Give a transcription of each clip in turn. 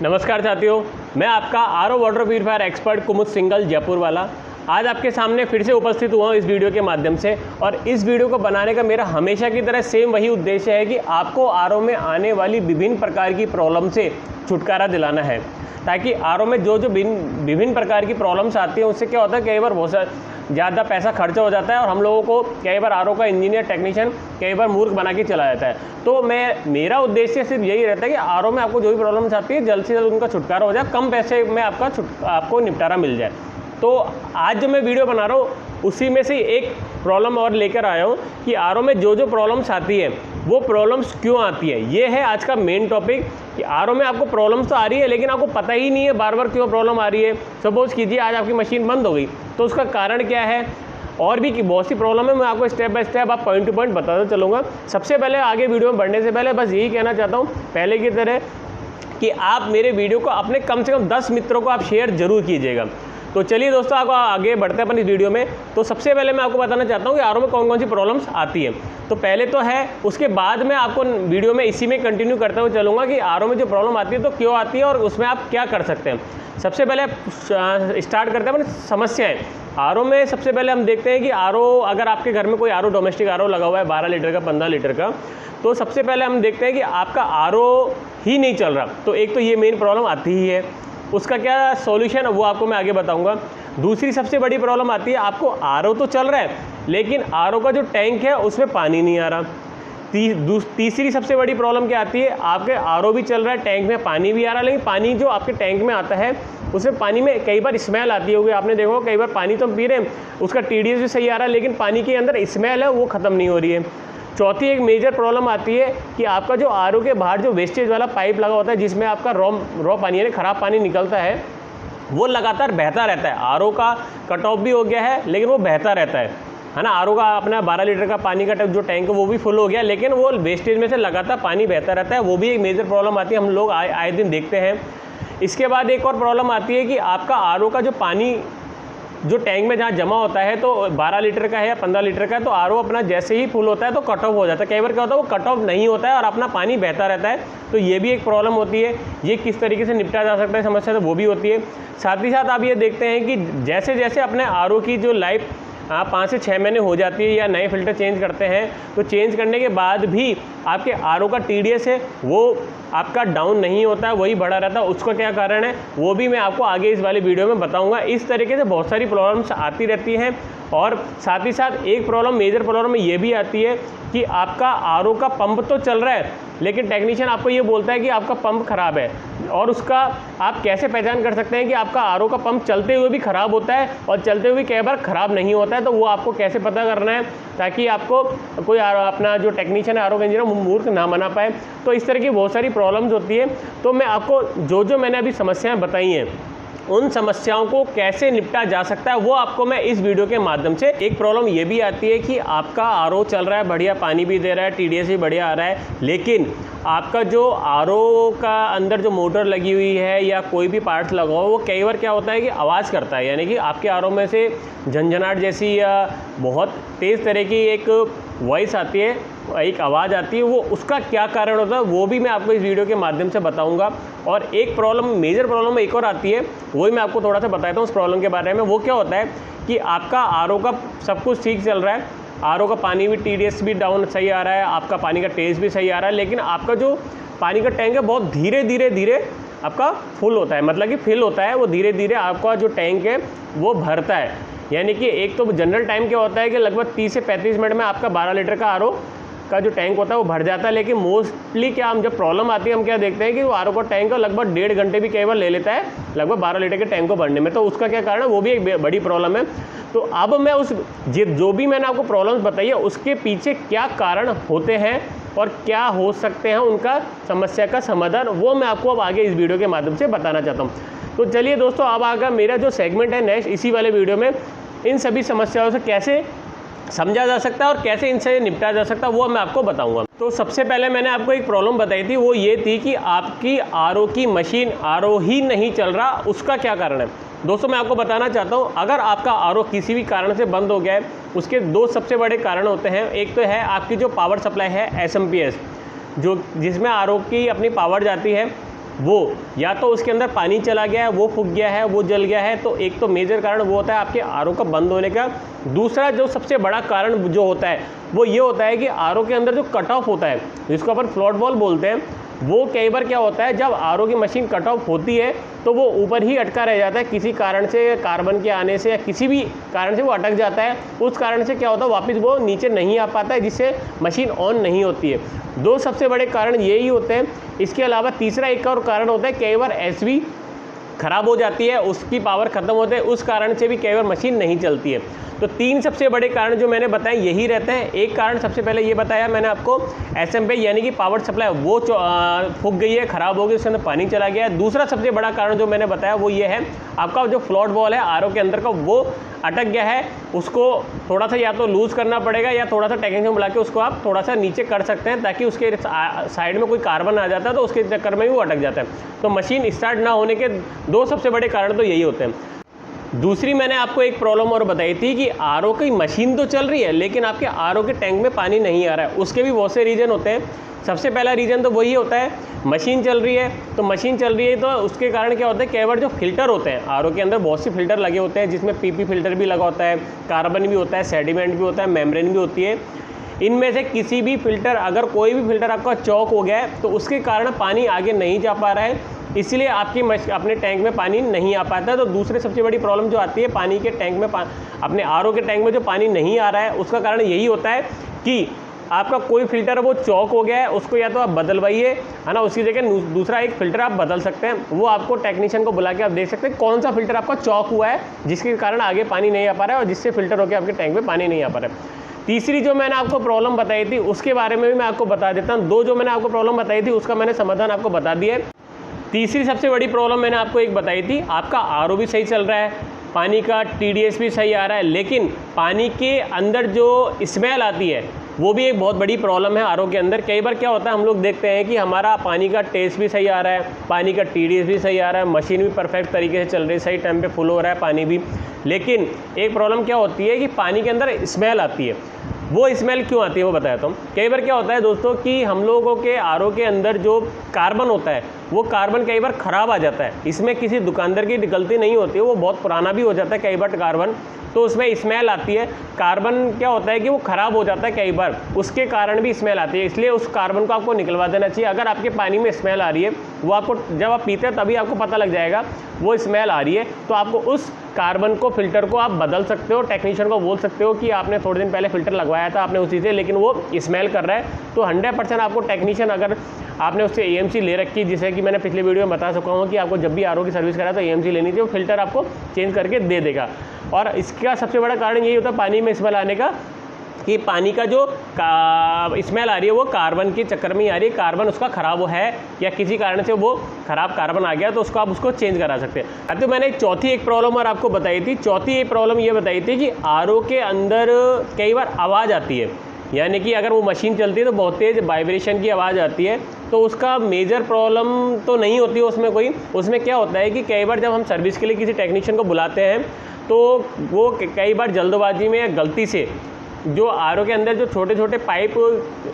नमस्कार साथियों, मैं आपका आरओ वाटर प्यूरीफायर एक्सपर्ट कुमुद सिंगल जयपुर वाला आज आपके सामने फिर से उपस्थित हुआ हूँ इस वीडियो के माध्यम से। और इस वीडियो को बनाने का मेरा हमेशा की तरह सेम वही उद्देश्य है कि आपको आरओ में आने वाली विभिन्न प्रकार की प्रॉब्लम से छुटकारा दिलाना है, ताकि आरओ में जो विभिन्न प्रकार की प्रॉब्लम्स आती हैं उससे क्या होता है, कई बार बहुत ज़्यादा पैसा खर्चा हो जाता है और हम लोगों को कई बार आरओ का इंजीनियर टेक्नीशियन कई बार मूर्ख बना के चला जाता है। तो मेरा उद्देश्य सिर्फ यही रहता है कि आरओ में आपको जो भी प्रॉब्लम्स आती है जल्द से जल्द उनका छुटकारा हो जाए, कम पैसे में आपको निपटारा मिल जाए। तो आज जो मैं वीडियो बना रहा हूँ उसी में से एक प्रॉब्लम और लेकर आया हूँ कि आरओ में जो प्रॉब्लम्स आती है वो प्रॉब्लम्स क्यों आती है। ये है आज का मेन टॉपिक कि आरओ में आपको प्रॉब्लम्स तो आ रही है लेकिन आपको पता ही नहीं है बार बार क्यों प्रॉब्लम आ रही है। सपोज़ कीजिए आज आपकी मशीन बंद हो गई तो उसका कारण क्या है, और भी बहुत सी प्रॉब्लम है। मैं आपको step by step point two point बताता चलूँगा। सबसे पहले आगे वीडियो में बढ़ने से पहले बस यही कहना चाहता हूँ पहले की तरह कि आप मेरे वीडियो को अपने कम से कम 10 मित्रों को आप शेयर जरूर कीजिएगा। तो चलिए दोस्तों, आपको आगे बढ़ते हैं अपन इस वीडियो में। तो सबसे पहले मैं आपको बताना चाहता हूँ कि आरओ में कौन कौन सी प्रॉब्लम्स आती है। तो पहले तो है, उसके बाद में आपको वीडियो में इसी में कंटिन्यू करते हुए चलूँगा कि आरओ में जो प्रॉब्लम आती है तो क्यों आती है और उसमें आप क्या कर सकते हैं। सबसे पहले स्टार्ट करते हैं अपन समस्याएँ। आरओ में सबसे पहले हम देखते हैं कि आरओ, अगर आपके घर में कोई आरओ डोमेस्टिक आरओ लगा हुआ है 12 लीटर का 15 लीटर का, तो सबसे पहले हम देखते हैं कि आपका आरओ ही नहीं चल रहा। तो एक तो ये मेन प्रॉब्लम आती ही है, उसका क्या सॉल्यूशन है वो आपको मैं आगे बताऊंगा। दूसरी सबसे बड़ी प्रॉब्लम आती है, आपको आरओ तो चल रहा है लेकिन आरओ का जो टैंक है उसमें पानी नहीं आ रहा। तीसरी सबसे बड़ी प्रॉब्लम क्या आती है, आपके आरओ भी चल रहा है, टैंक में पानी भी आ रहा है, लेकिन पानी जो आपके टैंक में आता है उसमें पानी में कई बार स्मेल आती होगी। आपने देखो कई बार पानी तो हम पी रहे हैं, उसका टीडीएस भी सही आ रहा है लेकिन पानी के अंदर स्मेल है वो ख़त्म नहीं हो रही है। चौथी एक मेजर प्रॉब्लम आती है कि आपका जो आरओ के बाहर जो वेस्टेज वाला पाइप लगा होता है जिसमें आपका रॉ पानी यानी ख़राब पानी निकलता है वो लगातार बहता रहता है। आरओ का कट ऑफ भी हो गया है लेकिन वो बहता रहता है ना। आरओ का अपना 12 लीटर का पानी का जो टैंक है वो भी फुल हो गया लेकिन वो वेस्टेज में से लगातार पानी बहता रहता है। वो भी एक मेजर प्रॉब्लम आती है, हम लोग आए दिन देखते हैं। इसके बाद एक और प्रॉब्लम आती है कि आपका आरओ का जो पानी जो टैंक में जहाँ जमा होता है तो 12 लीटर का है या 15 लीटर का है, तो आरओ अपना जैसे ही फुल होता है तो कट ऑफ हो जाता है। कई बार क्या होता है वो कट ऑफ नहीं होता है और अपना पानी बहता रहता है। तो ये भी एक प्रॉब्लम होती है। ये किस तरीके से निपटा जा सकता है समस्या, तो वो भी होती है। साथ ही साथ आप ये देखते हैं कि जैसे जैसे अपने आरओ की जो लाइफ 5 से 6 महीने हो जाती है या नए फिल्टर चेंज करते हैं तो चेंज करने के बाद भी आपके आरओ का टीडीएस है वो आपका डाउन नहीं होता है, वही बढ़ा रहता है। उसका क्या कारण है वो भी मैं आपको आगे इस वाले वीडियो में बताऊंगा। इस तरीके से बहुत सारी प्रॉब्लम्स आती रहती हैं। और साथ ही साथ एक प्रॉब्लम, मेजर प्रॉब्लम ये भी आती है कि आपका आरओ का पंप तो चल रहा है लेकिन टेक्नीशियन आपको ये बोलता है कि आपका पंप ख़राब है। और उसका आप कैसे पहचान कर सकते हैं कि आपका आरओ का पंप चलते हुए भी ख़राब होता है और चलते हुए कई बार ख़राब नहीं होता है, तो वो आपको कैसे पता करना है ताकि आपको कोई अपना जो टेक्नीशियन है आरओ का इंजीनियर मूर्ख ना बना पाए। तो इस तरह की बहुत सारी प्रॉब्लम्स होती है। तो मैं आपको जो मैंने अभी समस्याएं बताई हैं उन समस्याओं को कैसे निपटा जा सकता है वो आपको मैं इस वीडियो के माध्यम से। एक प्रॉब्लम ये भी आती है कि आपका आरओ चल रहा है, बढ़िया पानी भी दे रहा है, टीडीएस भी बढ़िया आ रहा है, लेकिन आपका जो आरओ का अंदर जो मोटर लगी हुई है या कोई भी पार्ट्स लगा हो वो कई बार क्या होता है कि आवाज़ करता है, यानी कि आपके आरओ में से झंझनाहट जैसी या बहुत तेज़ तरह की एक वॉइस आती है, एक आवाज़ आती है। वो उसका क्या कारण होता है वो भी मैं आपको इस वीडियो के माध्यम से बताऊंगा। और एक प्रॉब्लम, मेजर प्रॉब्लम एक और आती है, वही मैं आपको थोड़ा सा बताता हूँ उस प्रॉब्लम के बारे में। वो क्या होता है कि आपका आरओ का सब कुछ ठीक चल रहा है, आरओ का पानी भी टीडीएस भी डाउन सही आ रहा है, आपका पानी का टेस्ट भी सही आ रहा है, लेकिन आपका जो पानी का टैंक है बहुत धीरे धीरे आपका फुल होता है, मतलब कि फिल होता है। वो धीरे धीरे आपका जो टैंक है वो भरता है। यानी कि एक तो जनरल टाइम क्या होता है कि लगभग 30 से 35 मिनट में आपका 12 लीटर का आरओ का जो टैंक होता है वो भर जाता है। लेकिन मोस्टली क्या हम जब प्रॉब्लम आती है हम क्या देखते हैं कि वो आरओ का टैंक लगभग 1.5 घंटे भी कई बार ले लेता है लगभग 12 लीटर के टैंक को भरने में। तो उसका क्या कारण है वो भी एक बड़ी प्रॉब्लम है। तो अब मैं जो भी मैंने आपको प्रॉब्लम्स बताई है उसके पीछे क्या कारण होते हैं और क्या हो सकते हैं उनका समस्या का समाधान, वो मैं आपको अब आगे इस वीडियो के माध्यम से बताना चाहता हूँ। तो चलिए दोस्तों, अब आगे मेरा जो सेगमेंट है नेक्स्ट इसी वाले वीडियो में इन सभी समस्याओं से कैसे समझा जा सकता है और कैसे इनसे निपटा जा सकता है वो मैं आपको बताऊंगा। तो सबसे पहले मैंने आपको एक प्रॉब्लम बताई थी, वो ये थी कि आपकी आरओ की मशीन आरओ ही नहीं चल रहा, उसका क्या कारण है। दोस्तों मैं आपको बताना चाहता हूँ, अगर आपका आरओ किसी भी कारण से बंद हो गया है उसके 2 सबसे बड़े कारण होते हैं। एक तो है आपकी जो पावर सप्लाई है एसएमपीएस, जिसमें आरओ की अपनी पावर जाती है वो या तो उसके अंदर पानी चला गया है, वो फूक गया है, वो जल गया है। तो एक तो मेजर कारण वो होता है आपके आरओ का बंद होने का। दूसरा जो सबसे बड़ा कारण जो होता है वो ये होता है कि आरओ के अंदर जो कट ऑफ होता है, जिसको अपन फ्लोट वॉल्व बोलते हैं, वो कई बार क्या होता है जब आरओ की मशीन कट ऑफ होती है तो वो ऊपर ही अटका रह जाता है किसी कारण से, कार्बन के आने से या किसी भी कारण से वो अटक जाता है। उस कारण से क्या होता है वापस वो नीचे नहीं आ पाता है, जिससे मशीन ऑन नहीं होती है। दो सबसे बड़े कारण यही होते हैं। इसके अलावा तीसरा एक और कारण होता है, कई बार एसवी खराब हो जाती है, उसकी पावर ख़त्म होते हैं, उस कारण से भी कई बार मशीन नहीं चलती है। तो तीन सबसे बड़े कारण जो मैंने बताए यही रहते हैं। एक कारण सबसे पहले ये बताया मैंने आपको, SMP यानी कि पावर सप्लाई वो फूक गई है, ख़राब हो गई, उसके अंदर पानी चला गया है। दूसरा सबसे बड़ा कारण जो मैंने बताया वो ये है, आपका जो फ्लोट वॉल है आरओ के अंदर का वो अटक गया है, उसको थोड़ा सा या तो लूज़ करना पड़ेगा या थोड़ा सा टेक्नीशियन बुला के उसको आप थोड़ा सा नीचे कर सकते हैं, ताकि उसके साइड में कोई कार्बन आ जाता है तो उसके चक्कर में भी वो अटक जाता है। तो मशीन स्टार्ट ना होने के दो सबसे बड़े कारण तो यही होते हैं। दूसरी मैंने आपको एक प्रॉब्लम और बताई थी कि आरओ की मशीन तो चल रही है लेकिन आपके आरओ के टैंक में पानी नहीं आ रहा है। उसके भी बहुत से रीज़न होते हैं। सबसे पहला रीज़न तो वही होता है, मशीन चल रही है, तो मशीन चल रही है तो उसके कारण क्या होता है, कई बार जो फिल्टर होते हैं आरओ के अंदर बहुत से फिल्टर लगे होते हैं, जिसमें PP फिल्टर भी लगा होता है, कार्बन भी होता है, सेडिमेंट भी होता है, मेम्ब्रेन भी होती है। इनमें से किसी भी फिल्टर, अगर कोई भी फिल्टर आपका चौक हो गया है तो उसके कारण पानी आगे नहीं जा पा रहा है, इसलिए आपकी अपने टैंक में पानी नहीं आ पाता है। तो दूसरे सबसे बड़ी प्रॉब्लम जो आती है पानी के टैंक में, अपने आरओ के टैंक में जो पानी नहीं आ रहा है उसका कारण यही होता है कि आपका कोई फिल्टर वो चौक हो गया है, उसको या तो आप बदलवाइए, है ना, उसकी जगह दूसरा एक फ़िल्टर आप बदल सकते हैं। वो आपको टेक्नीशियन को बुला के आप देख सकते हैं कौन सा फिल्टर आपका चौक हुआ है जिसके कारण आगे पानी नहीं आ पा रहा है और जिससे फिल्टर होकर आपके टैंक में पानी नहीं आ पा रहा है। तीसरी जो मैंने आपको प्रॉब्लम बताई थी उसके बारे में भी मैं आपको बता देता हूँ। दो जो मैंने आपको प्रॉब्लम बताई थी उसका मैंने समाधान आपको बता दिया है। तीसरी सबसे बड़ी प्रॉब्लम मैंने आपको एक बताई थी, आपका आरओ भी सही चल रहा है, पानी का TDS भी सही आ रहा है, लेकिन पानी के अंदर जो स्मेल आती है वो भी एक बहुत बड़ी प्रॉब्लम है आरओ के अंदर। कई बार क्या होता है हम लोग देखते हैं कि हमारा पानी का टेस्ट भी सही आ रहा है, पानी का TDS भी सही आ रहा है, मशीन भी परफेक्ट तरीके से चल रही है, सही टाइम पे फुल हो रहा है पानी भी, लेकिन एक प्रॉब्लम क्या होती है कि पानी के अंदर स्मेल आती है। वो स्मेल क्यों आती है वो बताता हूँ। कई बार क्या होता है दोस्तों कि हम लोगों के आरओ के अंदर जो कार्बन होता है वो कार्बन कई बार ख़राब आ जाता है। इसमें किसी दुकानदार की गलती नहीं होती है, वो बहुत पुराना भी हो जाता है कई बार कार्बन, तो उसमें स्मेल आती है। कार्बन क्या होता है कि वो ख़राब हो जाता है कई बार, उसके कारण भी स्मेल आती है, इसलिए उस कार्बन को आपको निकलवा देना चाहिए। अगर आपके पानी में स्मेल आ रही है, वो आपको जब आप पीते हैं तभी आपको पता लग जाएगा वो स्मेल आ रही है, तो आपको उस कार्बन को, फिल्टर को आप बदल सकते हो। टेक्नीशियन को बोल सकते हो कि आपने थोड़े दिन पहले फ़िल्टर लगवाया था आपने उसी से, लेकिन वो स्मेल कर रहा है, तो 100% आपको टेक्नीशियन, अगर आपने उससे AMC ले रखी, जिसे कि मैंने पिछले वीडियो में बता चुका हूँ कि आपको जब भी आरओ की सर्विस करा तो AMC लेनी चाहिए, वो फिल्टर आपको चेंज करके दे देगा। और इसका सबसे बड़ा कारण यही होता है पानी में स्मेल आने का, कि पानी का जो स्मेल आ रही है वो कार्बन के चक्कर में ही आ रही है। कार्बन उसका ख़राब है या किसी कारण से वो ख़राब कार्बन आ गया तो उसको आप उसको चेंज करा सकते हैं। तो मैंने चौथी एक प्रॉब्लम और आपको बताई थी। चौथी एक प्रॉब्लम ये बताई थी कि आरओ के अंदर कई बार आवाज़ आती है, यानी कि अगर वो मशीन चलती है तो बहुत तेज़ वाइब्रेशन की आवाज़ आती है। तो उसका मेजर प्रॉब्लम तो नहीं होती है उसमें कोई। उसमें क्या होता है कि कई बार जब हम सर्विस के लिए किसी टेक्नीशियन को बुलाते हैं तो वो कई बार जल्दबाजी में या गलती से जो आरओ के अंदर जो छोटे छोटे पाइप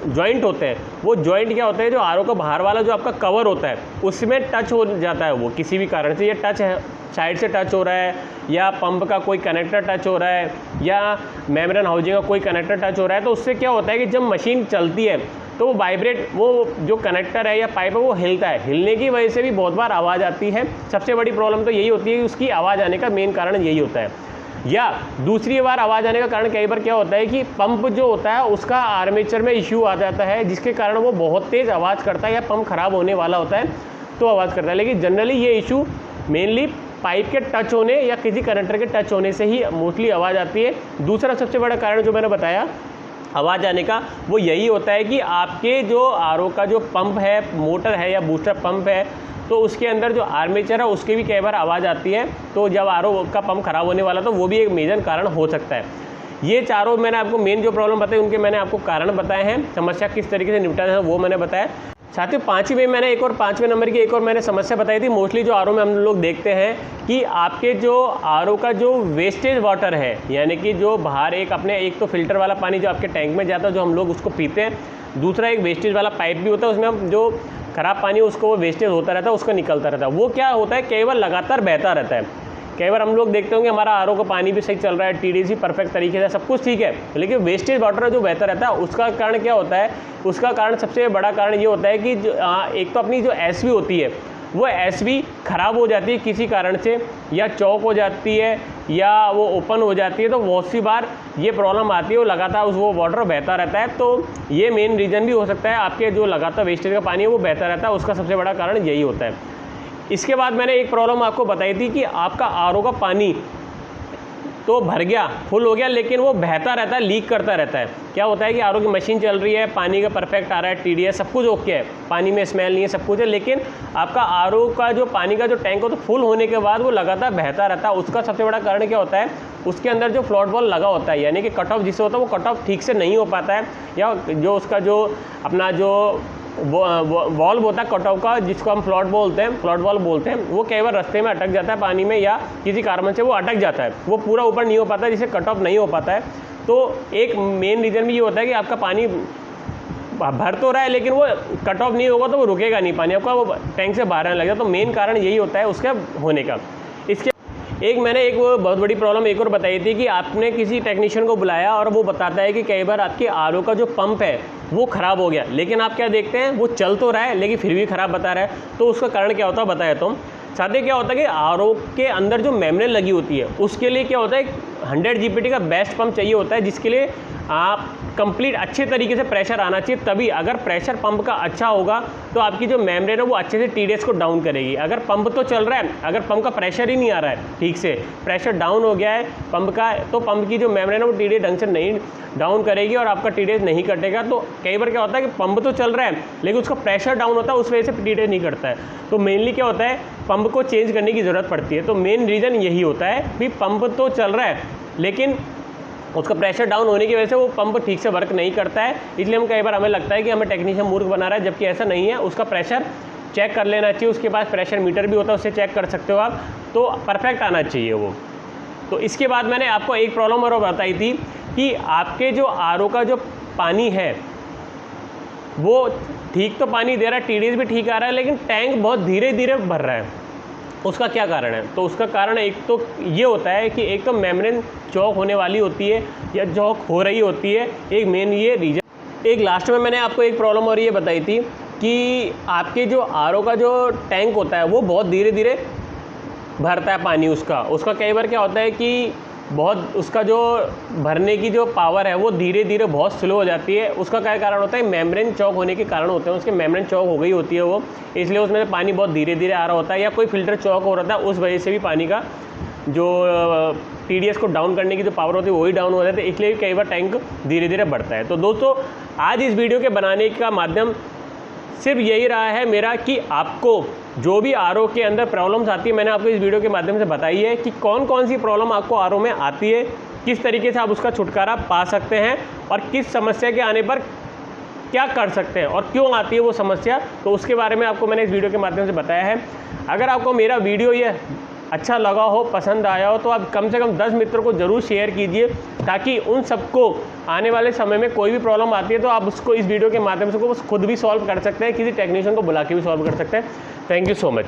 जॉइंट होते हैं, वो जॉइंट क्या होते हैं, जो आरओ का बाहर वाला जो आपका कवर होता है उसमें टच हो जाता है। वो किसी भी कारण से, ये टच है, साइड से टच हो रहा है, या पंप का कोई कनेक्टर टच हो रहा है, या मेम्ब्रेन हाउसिंग का कोई कनेक्टर टच हो रहा है, तो उससे क्या होता है कि जब मशीन चलती है तो वो वाइब्रेट, वो जो कनेक्टर है या पाइप है वो हिलता है। हिलने की वजह से भी बहुत बार आवाज़ आती है। सबसे बड़ी प्रॉब्लम तो यही होती है कि उसकी आवाज़ आने का मेन कारण यही होता है। या दूसरी बार आवाज़ आने का कारण कई बार क्या होता है कि पंप जो होता है उसका आर्मेचर में इश्यू आ जाता है, जिसके कारण वो बहुत तेज़ आवाज़ करता है, या पंप ख़राब होने वाला होता है तो आवाज़ करता है। लेकिन जनरली ये इशू मेनली पाइप के टच होने या किसी कनेक्टर के टच होने से ही मोस्टली आवाज़ आती है। दूसरा सबसे बड़ा कारण जो मैंने बताया आवाज़ आने का, वो यही होता है कि आपके जो आरओ का जो पंप है, मोटर है या बूस्टर पंप है, तो उसके अंदर जो आर्मेचर है उसकी भी कई बार आवाज़ आती है। तो जब आरओ का पंप खराब होने वाला तो वो भी एक मेजर कारण हो सकता है। ये चारों मैंने आपको मेन जो प्रॉब्लम बताई उनके मैंने आपको कारण बताए हैं। समस्या किस तरीके से निपटा है वो मैंने बताया। साथियों पाँचवें मैंने एक और 5वें नंबर की एक और मैंने समस्या बताई थी। मोस्टली जो आरओ में हम लोग देखते हैं कि आपके जो आरओ का जो वेस्टेज वाटर है, यानी कि जो बाहर एक अपने एक तो फिल्टर वाला पानी जो आपके टैंक में जाता है जो हम लोग उसको पीते हैं, दूसरा एक वेस्टेज वाला पाइप भी होता है, उसमें हम जो ख़राब पानी उसको वो वेस्टेज होता रहता है, उसका निकलता रहता है। वो क्या होता है, कई बार लगातार बहता रहता है। कई बार हम लोग देखते होंगे हमारा आरओ का पानी भी सही चल रहा है, टीडीएस भी परफेक्ट तरीके से, सब कुछ ठीक है, लेकिन वेस्टेज वाटर जो बहता रहता है उसका कारण क्या होता है, उसका कारण सबसे बड़ा कारण ये होता है कि एक तो अपनी जो एसवी होती है वो एसवी ख़राब हो जाती है किसी कारण से, या चौक हो जाती है, या वो ओपन हो जाती है। तो बहुत सी बार ये प्रॉब्लम आती है, वो लगातार वो वाटर बहता रहता है। तो ये मेन रीज़न भी हो सकता है, आपके जो लगातार वेस्टेज का पानी है वो बहता रहता है, उसका सबसे बड़ा कारण यही होता है। इसके बाद मैंने एक प्रॉब्लम आपको बताई थी कि आपका आरओ का पानी तो भर गया, फुल हो गया, लेकिन वो बहता रहता है, लीक करता रहता है। क्या होता है कि आरओ की मशीन चल रही है, पानी का परफेक्ट आ रहा है, टीडीएस सब कुछ ओके है, पानी में स्मेल नहीं है, सब कुछ है, लेकिन आपका आरओ का जो पानी का जो टैंक हो तो फुल होने के बाद वो लगातार बहता रहता है। उसका सबसे बड़ा कारण क्या होता है, उसके अंदर जो फ्लोट बॉल लगा होता है, यानी कि कट ऑफ जिससे होता है वो कट ऑफ ठीक से नहीं हो पाता है, या जो उसका जो अपना जो वॉल्व होता है कट ऑफ का, जिसको हम फ्लोट बॉल बोलते हैं, वो कई बार रास्ते में अटक जाता है पानी में, या किसी कारण से वो अटक जाता है, वो पूरा ऊपर नहीं हो पाता है, जिससे कट ऑफ नहीं हो पाता है। तो एक मेन रीज़न भी ये होता है कि आपका पानी भर तो रहा है, लेकिन वो कट ऑफ नहीं होगा तो वो रुकेगा नहीं पानी, आपका वो टैंक से बाहर आने लगेगा। तो मेन कारण यही होता है उसके होने का। इसके मैंने एक बहुत बड़ी प्रॉब्लम एक और बताई थी कि आपने किसी टेक्नीशियन को बुलाया और वो बताता है कि कई बार आपके आरओ का जो पंप है वो ख़राब हो गया, लेकिन आप क्या देखते हैं वो चल तो रहा है लेकिन फिर भी ख़राब बता रहा है। तो उसका कारण क्या होता है बताया तो साथ ही क्या होता है कि आरओ के अंदर जो मेम्ब्रेन लगी होती है उसके लिए क्या होता है 100 जीपीटी का बेस्ट पंप चाहिए होता है, जिसके लिए आप कंप्लीट अच्छे तरीके से प्रेशर आना चाहिए। तभी अगर प्रेशर पंप का अच्छा होगा तो आपकी जो मेम्ब्रेन है वो अच्छे से टीडीएस को डाउन करेगी। अगर पंप तो चल रहा है, अगर पंप का प्रेशर ही नहीं आ रहा है ठीक से, प्रेशर डाउन हो गया है पंप का, तो पंप की जो मेम्ब्रेन है वो टीडीएस ढंग से नहीं डाउन करेगी और आपका टीडीएस नहीं कटेगा। तो कई बार क्या होता है कि पंप तो चल रहा है लेकिन उसका प्रेशर डाउन होता है, उस वजह से टीडीएस नहीं कटता है। तो मेनली क्या होता है, पंप को चेंज करने की ज़रूरत पड़ती है। तो मेन रीज़न यही होता है कि पंप तो चल रहा है लेकिन उसका प्रेशर डाउन होने की वजह से वो पंप ठीक से वर्क नहीं करता है। इसलिए हम कई बार हमें लगता है कि हमें टेक्नीशियन मूर्ख बना रहा है, जबकि ऐसा नहीं है। उसका प्रेशर चेक कर लेना चाहिए, उसके पास प्रेशर मीटर भी होता है, उससे चेक कर सकते हो आप, तो परफेक्ट आना चाहिए वो। तो इसके बाद मैंने आपको एक प्रॉब्लम और बताई थी कि आपके जो आरओ का जो पानी है वो ठीक तो पानी दे रहा है, टीडीएस भी ठीक आ रहा है, लेकिन टैंक बहुत धीरे धीरे भर रहा है। उसका क्या कारण है? तो उसका कारण एक तो ये होता है कि एक तो मेम्ब्रेन चौक होने वाली होती है या चौक हो रही होती है, एक मेन ये रीजन। एक लास्ट में मैंने आपको एक प्रॉब्लम और ये बताई थी कि आपके जो आरओ का जो टैंक होता है वो बहुत धीरे धीरे भरता है पानी। उसका कई बार क्या होता है कि बहुत उसका जो भरने की जो पावर है वो धीरे धीरे बहुत स्लो हो जाती है। उसका क्या कारण होता है, मेम्ब्रेन चौक होने के कारण होते हैं। उसके मेम्ब्रेन चौक हो गई होती है वो, इसलिए उसमें से पानी बहुत धीरे धीरे आ रहा होता है, या कोई फिल्टर चौक हो रहा था, उस वजह से भी पानी का जो टीडीएस को डाउन करने की जो पावर होती है वही डाउन हो जाती है, इसलिए कई बार टैंक धीरे धीरे बढ़ता है। तो दोस्तों आज इस वीडियो के बनाने का माध्यम सिर्फ यही रहा है मेरा कि आपको जो भी आरओ के अंदर प्रॉब्लम्स आती है, मैंने आपको इस वीडियो के माध्यम से बताई है कि कौन कौन सी प्रॉब्लम आपको आरओ में आती है, किस तरीके से आप उसका छुटकारा पा सकते हैं और किस समस्या के आने पर क्या कर सकते हैं और क्यों आती है वो समस्या। तो उसके बारे में आपको मैंने इस वीडियो के माध्यम से बताया है। अगर आपको मेरा वीडियो ये अच्छा लगा हो, पसंद आया हो, तो आप कम से कम 10 मित्रों को ज़रूर शेयर कीजिए, ताकि उन सबको आने वाले समय में कोई भी प्रॉब्लम आती है तो आप उसको इस वीडियो के माध्यम से खुद भी सॉल्व कर सकते हैं, किसी टेक्नीशियन को बुला के भी सॉल्व कर सकते हैं। Thank you so much.